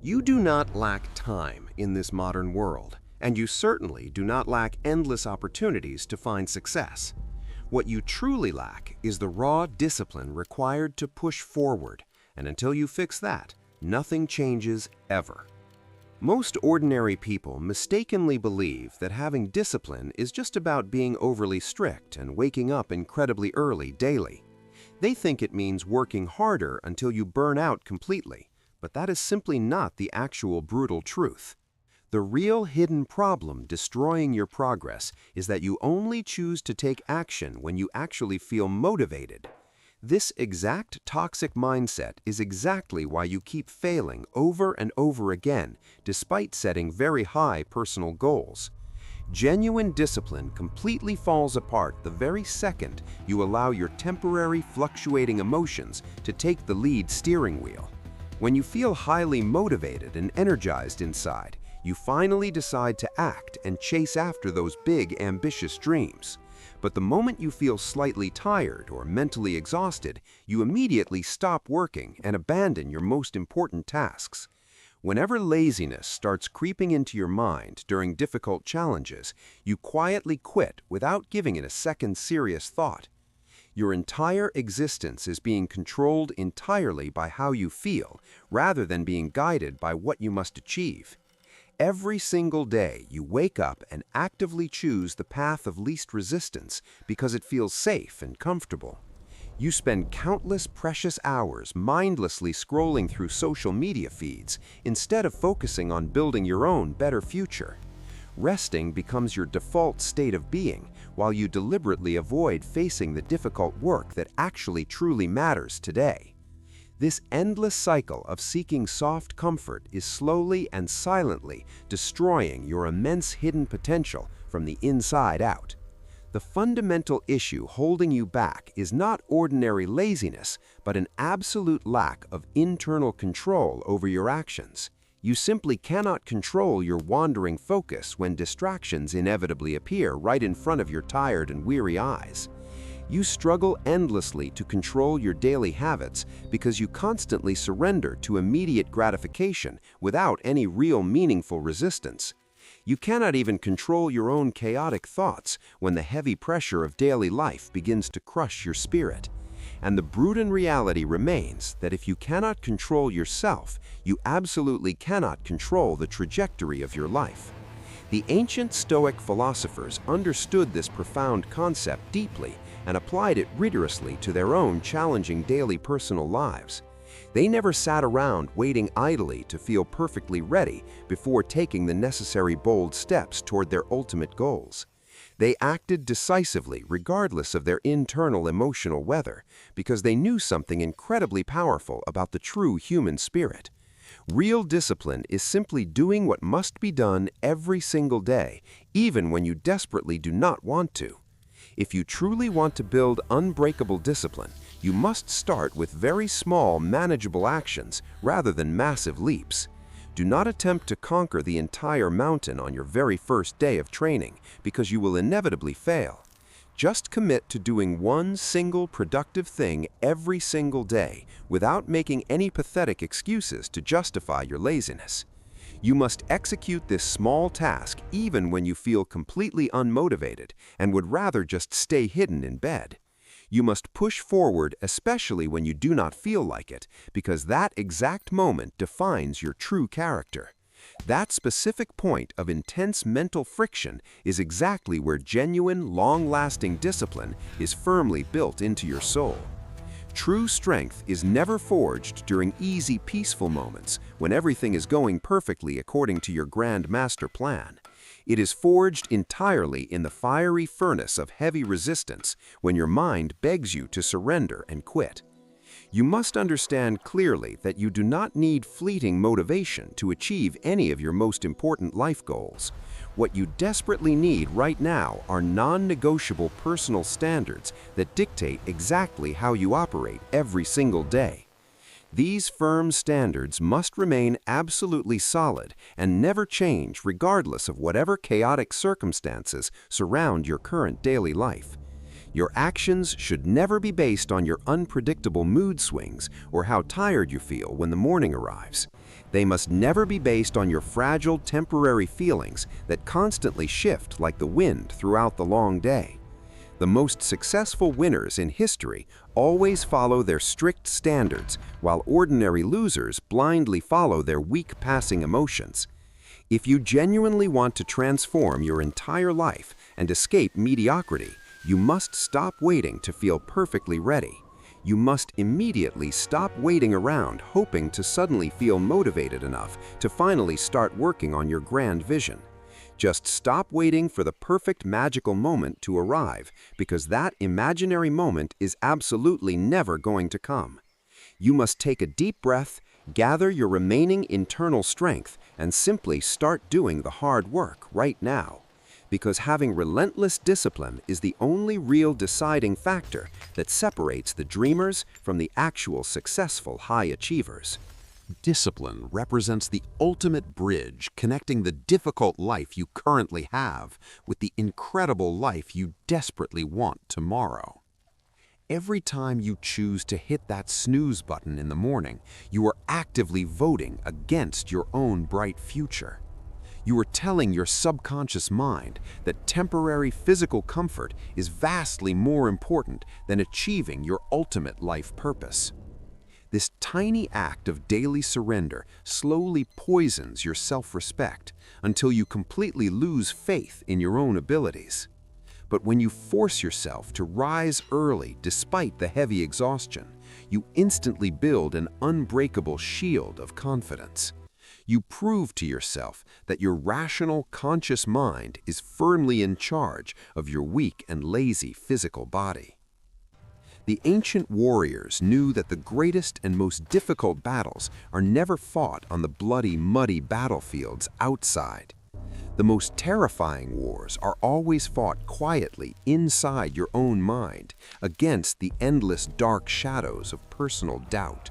You do not lack time in this modern world, and you certainly do not lack endless opportunities to find success. What you truly lack is the raw discipline required to push forward, and until you fix that, nothing changes ever. Most ordinary people mistakenly believe that having discipline is just about being overly strict and waking up incredibly early daily. They think it means working harder until you burn out completely, but that is simply not the actual brutal truth. The real hidden problem destroying your progress is that you only choose to take action when you actually feel motivated. This exact toxic mindset is exactly why you keep failing over and over again, despite setting very high personal goals. Genuine discipline completely falls apart the very second you allow your temporary fluctuating emotions to take the lead steering wheel. When you feel highly motivated and energized inside, you finally decide to act and chase after those big, ambitious dreams. But the moment you feel slightly tired or mentally exhausted, you immediately stop working and abandon your most important tasks. Whenever laziness starts creeping into your mind during difficult challenges, you quietly quit without giving it a second serious thought. Your entire existence is being controlled entirely by how you feel, rather than being guided by what you must achieve. Every single day, you wake up and actively choose the path of least resistance because it feels safe and comfortable. You spend countless precious hours mindlessly scrolling through social media feeds instead of focusing on building your own better future. Resting becomes your default state of being, while you deliberately avoid facing the difficult work that actually truly matters today. This endless cycle of seeking soft comfort is slowly and silently destroying your immense hidden potential from the inside out. The fundamental issue holding you back is not ordinary laziness, but an absolute lack of internal control over your actions. You simply cannot control your wandering focus when distractions inevitably appear right in front of your tired and weary eyes. You struggle endlessly to control your daily habits because you constantly surrender to immediate gratification without any real meaningful resistance. You cannot even control your own chaotic thoughts when the heavy pressure of daily life begins to crush your spirit. And the brutal reality remains that if you cannot control yourself, you absolutely cannot control the trajectory of your life. The ancient Stoic philosophers understood this profound concept deeply and applied it rigorously to their own challenging daily personal lives. They never sat around waiting idly to feel perfectly ready before taking the necessary bold steps toward their ultimate goals. They acted decisively regardless of their internal emotional weather because they knew something incredibly powerful about the true human spirit. Real discipline is simply doing what must be done every single day, even when you desperately do not want to. If you truly want to build unbreakable discipline, you must start with very small, manageable actions rather than massive leaps. Do not attempt to conquer the entire mountain on your very first day of training because you will inevitably fail. Just commit to doing one single productive thing every single day without making any pathetic excuses to justify your laziness. You must execute this small task even when you feel completely unmotivated and would rather just stay hidden in bed. You must push forward especially when you do not feel like it, because that exact moment defines your true character. That specific point of intense mental friction is exactly where genuine, long-lasting discipline is firmly built into your soul. True strength is never forged during easy, peaceful moments when everything is going perfectly according to your grand master plan. It is forged entirely in the fiery furnace of heavy resistance when your mind begs you to surrender and quit. You must understand clearly that you do not need fleeting motivation to achieve any of your most important life goals. What you desperately need right now are non-negotiable personal standards that dictate exactly how you operate every single day. These firm standards must remain absolutely solid and never change regardless of whatever chaotic circumstances surround your current daily life. Your actions should never be based on your unpredictable mood swings or how tired you feel when the morning arrives. They must never be based on your fragile, temporary feelings that constantly shift like the wind throughout the long day. The most successful winners in history always follow their strict standards, while ordinary losers blindly follow their weak-passing emotions. If you genuinely want to transform your entire life and escape mediocrity, you must stop waiting to feel perfectly ready. You must immediately stop waiting around hoping to suddenly feel motivated enough to finally start working on your grand vision. Just stop waiting for the perfect magical moment to arrive, because that imaginary moment is absolutely never going to come. You must take a deep breath, gather your remaining internal strength, and simply start doing the hard work right now. Because having relentless discipline is the only real deciding factor that separates the dreamers from the actual successful high achievers. Discipline represents the ultimate bridge connecting the difficult life you currently have with the incredible life you desperately want tomorrow. Every time you choose to hit that snooze button in the morning, you are actively voting against your own bright future. You are telling your subconscious mind that temporary physical comfort is vastly more important than achieving your ultimate life purpose. This tiny act of daily surrender slowly poisons your self-respect until you completely lose faith in your own abilities. But when you force yourself to rise early despite the heavy exhaustion, you instantly build an unbreakable shield of confidence. You prove to yourself that your rational, conscious mind is firmly in charge of your weak and lazy physical body. The ancient warriors knew that the greatest and most difficult battles are never fought on the bloody, muddy battlefields outside. The most terrifying wars are always fought quietly inside your own mind against the endless dark shadows of personal doubt.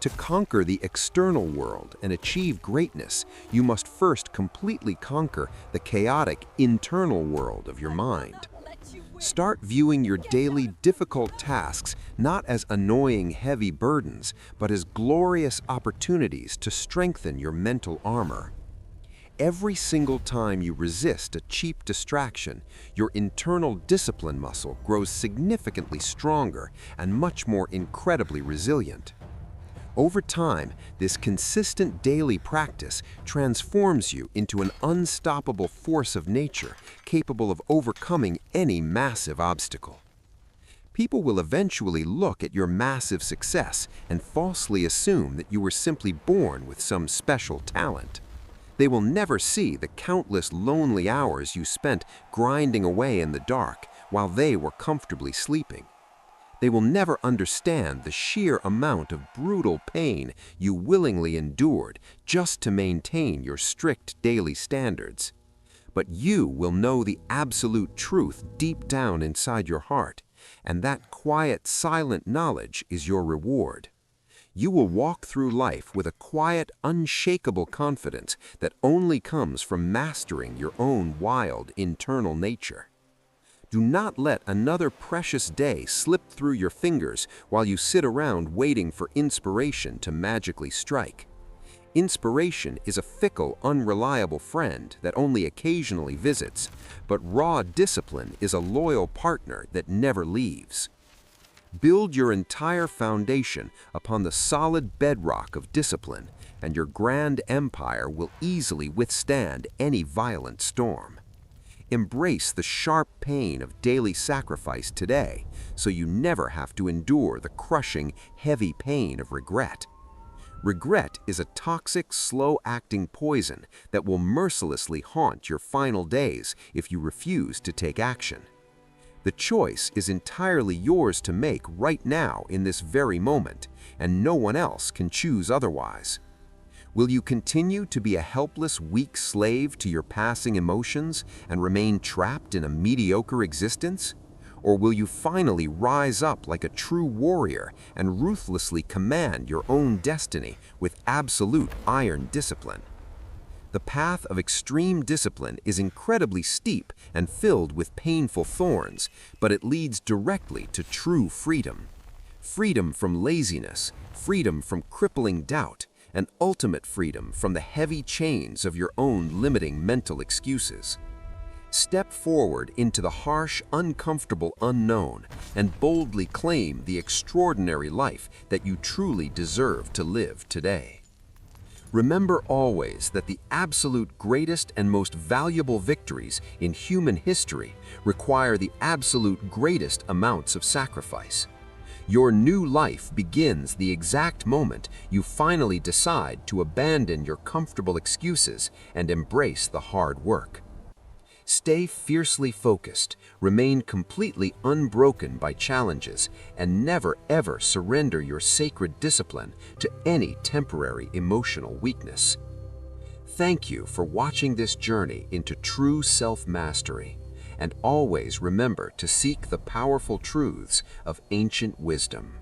To conquer the external world and achieve greatness, you must first completely conquer the chaotic internal world of your mind. Start viewing your daily difficult tasks not as annoying heavy burdens, but as glorious opportunities to strengthen your mental armor. Every single time you resist a cheap distraction, your internal discipline muscle grows significantly stronger and much more incredibly resilient. Over time, this consistent daily practice transforms you into an unstoppable force of nature capable of overcoming any massive obstacle. People will eventually look at your massive success and falsely assume that you were simply born with some special talent. They will never see the countless lonely hours you spent grinding away in the dark while they were comfortably sleeping. They will never understand the sheer amount of brutal pain you willingly endured just to maintain your strict daily standards. But you will know the absolute truth deep down inside your heart, and that quiet, silent knowledge is your reward. You will walk through life with a quiet, unshakable confidence that only comes from mastering your own wild internal nature. Do not let another precious day slip through your fingers while you sit around waiting for inspiration to magically strike. Inspiration is a fickle, unreliable friend that only occasionally visits, but raw discipline is a loyal partner that never leaves. Build your entire foundation upon the solid bedrock of discipline, and your grand empire will easily withstand any violent storm. Embrace the sharp pain of daily sacrifice today, so you never have to endure the crushing, heavy pain of regret. Regret is a toxic, slow-acting poison that will mercilessly haunt your final days if you refuse to take action. The choice is entirely yours to make right now in this very moment, and no one else can choose otherwise. Will you continue to be a helpless, weak slave to your passing emotions and remain trapped in a mediocre existence? Or will you finally rise up like a true warrior and ruthlessly command your own destiny with absolute iron discipline? The path of extreme discipline is incredibly steep and filled with painful thorns, but it leads directly to true freedom. Freedom from laziness, freedom from crippling doubt, and ultimate freedom from the heavy chains of your own limiting mental excuses. Step forward into the harsh, uncomfortable unknown and boldly claim the extraordinary life that you truly deserve to live today. Remember always that the absolute greatest and most valuable victories in human history require the absolute greatest amounts of sacrifice. Your new life begins the exact moment you finally decide to abandon your comfortable excuses and embrace the hard work. Stay fiercely focused, remain completely unbroken by challenges, and never ever surrender your sacred discipline to any temporary emotional weakness. Thank you for watching this journey into true self-mastery, and always remember to seek the powerful truths of ancient wisdom.